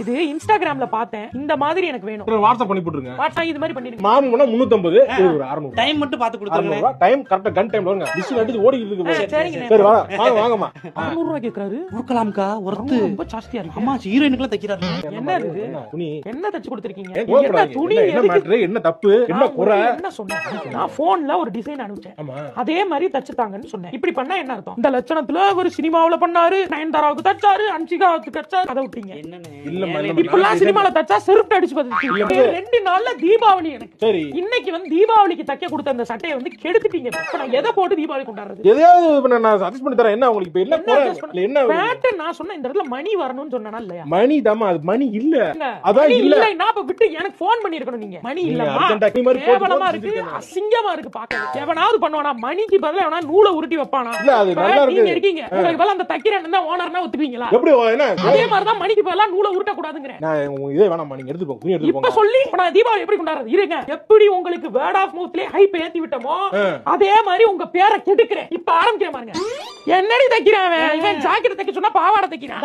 இது இன்ஸ்டாகிராம்ல பார்த்தேன். இந்த மாதிரி எனக்கு வேணும். வாட்ஸ்அப் பண்ணி போட்டுருங்க. வாட்ஸ்அப் இது மாதிரி பண்ணிருங்க. மாமு பண்ணா 350 ஒரு 600. டைம் மட்டும் பார்த்து கொடுத்துருங்க. டைம் கரெக்ட்டா கன் டைம்ல வருங்க. டிஷ் அடிச்சு ஓடிட்டு இருக்கு. சரிங்க. சரி வாங்கம்மா. 600 ரூபாய் கேக்குறாரு. கொடுக்கலாம்க்கா. ஒர்த் ரொம்ப ஜாஸ்தியா இருக்கு. அம்மா ஹீரோயினுக்குலாம் தைக்கிறாரு. என்ன இது? துணி என்ன தச்சு கொடுத்திருக்கீங்க? என்ன துணி என்ன மேட்டர் என்ன தப்பு என்ன குறை என்ன சொன்னேன்? நான் போன்ல ஒரு டிசைன் அனுப்பிச்சேன். ஆமா அதே மாதிரி தச்சு தாங்கன்னு சொன்னேன். இப்படி பண்ணா என்ன அர்த்தம்? இந்த லட்சணத்துல ஒரு சினிமாவுல பண்ணாரு, நயன்தாராவுக்கு தச்சாரு, அன்சிகாவுக்கு தச்சாரு, அதை விட்டீங்க. இப்பெல்லாம் சினிமால தச்சா செருப்பு அடிச்சு பாத்தீங்க. 2 நாள்ல தீபாவளி எனக்கு. சரி இன்னைக்கு வந்து தீபாவளிக்கு தைக்க கொடுத்த அந்த சட்டையை வந்து கெடுத்துட்டீங்க. இப்ப நான் எதை போட்டு தீபாவளி கொண்டாடுறது? எதையாவது நான் சஜஸ்ட் பண்ணி தரேன். என்ன உங்களுக்கு இப்ப என்ன குறை என்ன பேட்டர்ன் நான் சொன்ன இந்த இடத்துல மணி வரணும்னு சொன்னனா இல்லையா? மணி தாமா அது மணி இல்ல அதான் மணி இல்ல இல்லைன்னா அப்ப விட்டு எனக்கு ஃபோன் பண்ணிருக்கணும் நீங்க. மணி இல்லம்மா கேவலமா இருக்கு, அசிங்கமா இருக்கு பாக்க. எவனாவது பண்ணுவானா? மணிக்கு பதிலா எவனா நூலை உருட்டி வைப்பானா? இல்ல அது நல்லா இருக்கு. நீங்க இருக்கீங்க உங்களுக்கு பதிலா அந்த தைக்கிறேன் தான் ஓனர்னா ஒத்துப்பீங்களா? எப்படி என்ன அதே மாதிரி தான் மணிக்கு பதிலா நூலை உருட்ட கூடாதுங்கறேன். நான் இதே வேணாம் நீங்க எடுத்து போங்க. எடுத்து போங்க. இப்ப சொல்லி நான் தீபாவளி எப்படி கொண்டாடுறது? இருங்க. எப்படி உங்களுக்கு வேர்ட் ஆஃப் மவுத்லயே ஹைப் ஏத்தி விட்டமோ அதே மாதிரி உங்க பேரை கெடுக்கிறேன். இப்ப ஆரம்பிக்கிறேன் பாருங்க. என்னடி தைக்கிறான் அவன்? இவன் ஜாக்கெட் தைக்க சொன்னா பாவாடை தைக்கிறான்.